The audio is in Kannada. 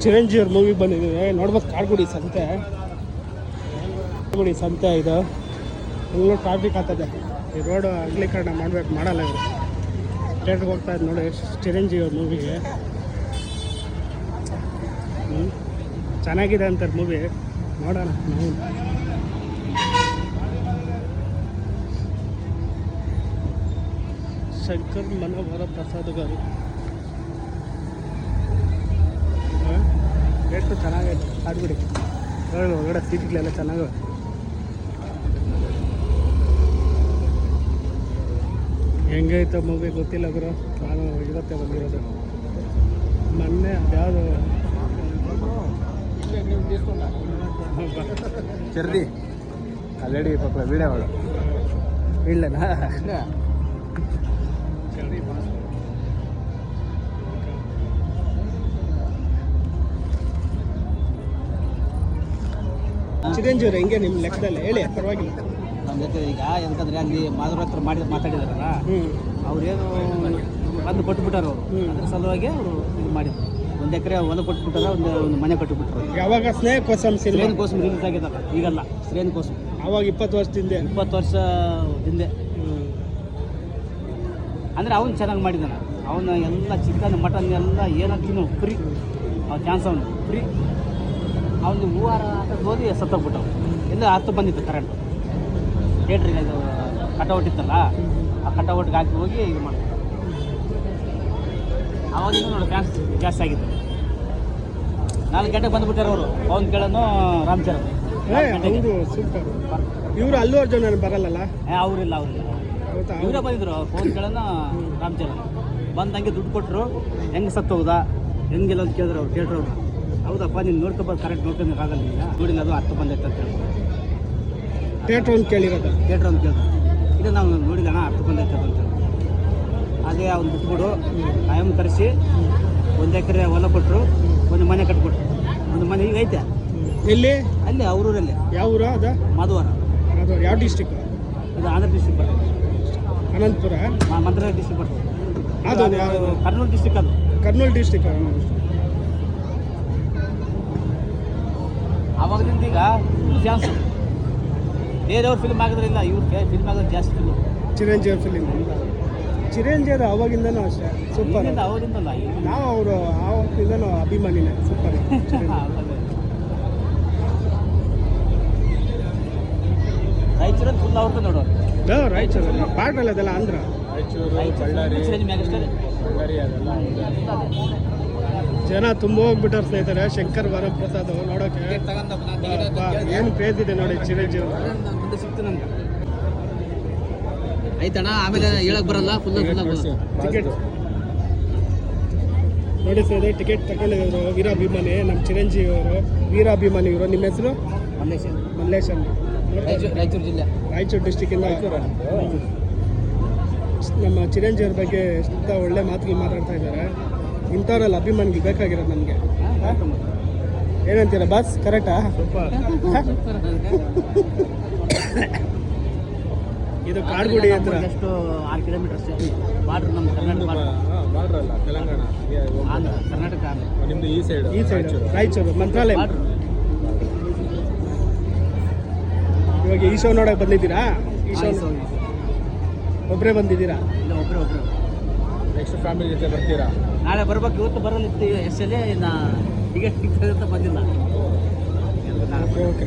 ಚಿರಂಜೀವಿ ಅವ್ರ ಮೂವಿಗೆ ಬಂದಿದ್ದೀವಿ. ನೋಡ್ಬೋದು ಕಾಡ್ಗುಡಿ ಸಂತೆ. ಕಾಡ್ಗುಡಿ ಸಂತೆ ಇದು ಫುಲ್ಲು ಟ್ರಾಫಿಕ್ ಆಗ್ತದೆ. ಈ ರೋಡು ಅಗಲೀಕರಣ ಮಾಡಲ್ಲ ಇವರು. ಥಿಯೇಟ್ರಿಗೆ ಹೋಗ್ತಾ ಇದ್ದು ನೋಡಿ ಚಿರಂಜೀವಿ ಅವ್ರ ಮೂವಿಗೆ. ಚೆನ್ನಾಗಿದೆ ಅಂತಾರೆ ಮೂವಿ, ನೋಡೋಣ ನಾವು. ಶಂಕರ್ ಮನೋಹರ ಪ್ರಸಾದ್ garu ರೇಟು ಚೆನ್ನಾಗೈತೆ. ಕಾಡ್ಬಿಡಿ ಒಳಗಡೆ ಸೀಟ್ಗಳೆಲ್ಲ ಚೆನ್ನಾಗಿವೆ. ಹೆಂಗೈತೆ ಮೂವಿ ಗೊತ್ತಿಲ್ಲ ಗುರು, ನಾನು ಇವತ್ತೇ ಬಂದಿರೋದು. ಮೊನ್ನೆ ಅದ್ಯಾವುದು ಚರ್ದಿ ಆಲ್ರೆಡಿ ಪಾಪ ವೀಡಿಯೋ ಅವಳು ಇಲ್ಲನಾ ಚಿರಂಜೀವಿ ಹೆಂಗೆ ನಿಮ್ಮ ಲೆಕ್ಕದಲ್ಲಿ ಹೇಳಿ, ಪರವಾಗಿಲ್ಲ. ನಮ್ಮ ಜೊತೆ ಈಗ ಎಂತಂದ್ರೆ ಅಲ್ಲಿ ಮಾಧುರ ಹತ್ರ ಮಾತಾಡಿದಾರಲ್ಲ, ಅವ್ರೇನು ಬಂದು ಕೊಟ್ಬಿಟ್ಟಾರ ಅವರು. ಅದ್ರ ಸಲುವಾಗಿ ಅವರು ಇದು ಮಾಡಿದ್ರು. 1 ಎಕರೆ ಹೊಲ ಕೊಟ್ಬಿಟ್ಟಾರ, ಒಂದು ಮನೆ ಕಟ್ಟಿಬಿಟ್ರು. ಯಾವಾಗ ಸ್ನೇಹಕೋಸಂ ಶ್ರೇಯನ್ಕೋಸಂ ರಿಲೀಸ್ ಆಗಿದ್ದಲ್ಲ, ಈಗಲ್ಲ ಶ್ರೇಯನ್ಕೋಸಂ. ಅವಾಗ 20 ವರ್ಷದಿಂದ 20 ವರ್ಷ ಹಿಂದೆ. ಅಂದರೆ ಅವನು ಚೆನ್ನಾಗಿ ಮಾಡಿದ್ದಾನೆ. ಅವನ ಎಲ್ಲ ಚಿಕನ್ ಮಟನ್ ಎಲ್ಲ ಏನಾಗ್ತೀನೋ ಫ್ರೀ. ಅವ್ನು ಚಾನ್ಸ್ ಅವನು ಫ್ರೀ. ಅವನು ಹೂವಾರ ಓದಿ ಸತ್ತೋಗ್ಬಿಟ್ಟು ಎಲ್ಲ 10 ಬಂದಿತ್ತು ಕರೆಂಟ್. ಥಿಯೇಟ್ರಿಗೆ ಅದು ಕಟೌಟ್ ಇತ್ತಲ್ಲ, ಆ ಕಟೌಟ್ಗೆ ಹಾಕಿ ಹೋಗಿ ಇದು ಮಾಡ್ತಾರೆ. ಆವಾಗಿಂದ ನೋಡಿ ಫ್ಯಾನ್ಸ್ ಜಾಸ್ತಿ ಆಗಿತ್ತು. 4 ಗಂಟೆಗೆ ಬಂದುಬಿಟ್ಟಾರೆ ಅವರು. ಪವನ್ ಕಲ್ಯಾಣ್, ರಾಮ್ ಚರಣ್. ಸೂಪರ್. ಇವರು ಅಲ್ಲು ಅರ್ಜುನ್ ಬರಲ್ಲ. ಅವರಿಲ್ಲ ಇವರೇ ಬಂದಿದ್ರು. ಪವನ್ ಕಲ್ಯಾಣ್, ರಾಮ್ ಚರಣ್ ಬಂದಂಗೆ ದುಡ್ಡು ಕೊಟ್ಟರು. ಹೆಂಗೆ ಸತ್ತೋಗ್ದ ಹೆಂಗೆಲ್ಲ ಅಂತ ಕೇಳಿದ್ರು ಅವ್ರು ಥಿಯೇಟ್ರ್ ಅವರು. ಹೌದಪ್ಪ ನೀನು ನೋಡ್ಕೊಬೋದು, ಕರೆಕ್ಟ್ ನೋಡ್ಕೊಳಕ್ಕಾಗಲ್ಲ ಈಗ ನೋಡಿ, ಅದು 10 ಬಂದೈತೆ ಅಂತ ಹೇಳಿ ಥಿಯೇಟ್ರ್ ಒಂದು ಕೇಳಿರೋದು. ಥಿಯೇಟ್ರ್ ಒಂದು ಕೇಳಿದ್ರು. ಇದು ನಾವು ನೋಡಿದಣ 10 ಬಂದೈತೆ ಅಂತ ಹೇಳಿ. ಅದೇ ಅವ್ನು ಬಿಟ್ಬಿಡು, ಕಾಯಂ ಕರೆಸಿ 1 ಎಕರೆ ಹೊಲ ಕೊಟ್ಟರು, ಒಂದು ಮನೆ ಕಟ್ಕೊಟ್ರು. ಒಂದು ಮನೆ ಈಗ ಐತೆ. ಎಲ್ಲಿ? ಅಲ್ಲಿ ಅವ್ರೂರಲ್ಲಿ. ಯಾವ ಊರು ಅದು? ಮಾಧವಾರ. ಯಾವ ಡಿಸ್ಟಿಕ್? ಇದು ಆಂಧ್ರ ಡಿಸ್ಟಿಕ್ ಬರ್ತದೆ. ಅನಂತಪುರ ಮಂತ್ರಾಲಯ ಡಿಸ್ಟಿಕ್ ಬರ್ತದೆ. ಅದು ಕರ್ನೂಲು ಡಿಸ್ಟಿಕ್. ಅದು ಕರ್ನೂಲ್ ಡಿಸ್ಟಿಕ್. ಆವಾಗದಿಂದ ಈಗ ಫುಲ್ ಚಾನ್ಸ್. ಬೇರೆಯವ್ರ ಫಿಲ್ಮ್ ಆಗಿದ್ರಿಲ್ಲ, ಇವ್ರು ಫಿಲ್ಮ್ ಆಗೋದು ಜಾಸ್ತಿ ಫಿಲ್ಮ್. ಚಿರಂಜೀವಿ ಫಿಲಿಮ್. ಚಿರಂಜೀವಿ ಅವಾಗಿಂದನೂ ಅಷ್ಟೇ ಸೂಪರ್. ಅವರಿಂದಲ್ಲ, ನಾವು ಅವರು ಆವಾಗಿಂದನೂ ಅಭಿಮಾನಿನೇ. ಸೂಪರ್. ರಾಯಚೂರಲ್ಲಿ ಫುಲ್ ಅವ್ರದ್ದು ನೋಡೋ. ರಾಯಚೂರು ಪಾಟಲ್ಲ ಅದೆಲ್ಲ ಆಂಧ್ರ. ಜನ ತುಂಬ ಹೋಗ್ಬಿಟ್ಟಾರೆ ಸ್ನೇಹಿತರೆ. ಶಂಕರ್ ವರಪ್ರಸಾದ್ ನೋಡೋಕೆ ಏನು ಕ್ರೇಜ್ ಇದೆ ನೋಡಿ ಚಿರಂಜೀವಿ. ಸಿಕ್ತು ನಮ್ಗೆ ಆಯ್ತಣ್ಣ, ಆಮೇಲೆ ಹೇಳಕ್ ಬರಲ್ಲ. ಫುಲ್ ಟಿಕೆಟ್ ನೋಡಿ ಸ್ನೇಹಿತರೆ, ಟಿಕೆಟ್ ತಗೊಂಡಿದ್ರು ವೀರಾಭಿಮಾನಿ. ನಮ್ಮ ಚಿರಂಜೀವಿ ಅವರು ವೀರಾಭಿಮಾನಿ. ಇವರು ನಿಮ್ಮ ಹೆಸರು? ಮಲ್ಲೇಶ್ ಅಂತ. ರಾಯಚೂರು ಜಿಲ್ಲೆ, ರಾಯಚೂರು ಡಿಸ್ಟಿಕ್ಕಿಂದ. ನಮ್ಮ ಚಿರಂಜೀವಿ ಬಗ್ಗೆ ಎಷ್ಟು ಒಳ್ಳೆ ಮಾತುಗಳು ಮಾತಾಡ್ತಾ ಇದ್ದಾರೆ. ಇಂಥವ್ರಲ್ಲಿ ಅಭಿಮಾನಿಗೆ ಬೇಕಾಗಿರೋದು ನಮಗೆ. ಏನಂತೀರ ಬಾಸ್? ಕರೆಕ್ಟಾ? ಇದು ಕಾಡ್ಗುಡಿ ಹತ್ರ. ಎಷ್ಟು 6 ಕಿಲೋಮೀಟರ್ ಬಾರ್ಡ್ರ್. ನಮ್ಮ ಕರ್ನಾಟಕ ಬಾರ್ಡ್ರ್ ಅಲ್ಲ, ತೆಲಂಗಾಣ, ಆಂಧ್ರ, ಕರ್ನಾಟಕ. ನಿಮ್ಮದು ಈ ಸೈಡ್ ರಾಯಚೂರು ಮಂತ್ರಾಲಯ. ಇವಾಗ ಈ ಶೋ ನೋಡೋಕೆ ಬಂದಿದ್ದೀರಾ? ಈ ಶೋ ಒಬ್ಬರೇ ಬಂದಿದ್ದೀರಾ? ಇಲ್ಲ, ಒಬ್ಬರೇ. ನೆಕ್ಸ್ಟ್ ಫ್ಯಾಮಿಲಿ ಜೊತೆ ಬರ್ತೀರಾ? ನಾಳೆ ಬರ್ಬೇಕು. ಇವತ್ತು ಬರಲಿತ್ತು ಎಸ್ ಎಲ್ಲಿ ಟಿಕೆಟ್ ಸಿಗ್ತದೆ ಅಂತ ಬಂದಿಲ್ಲ. ಓಕೆ.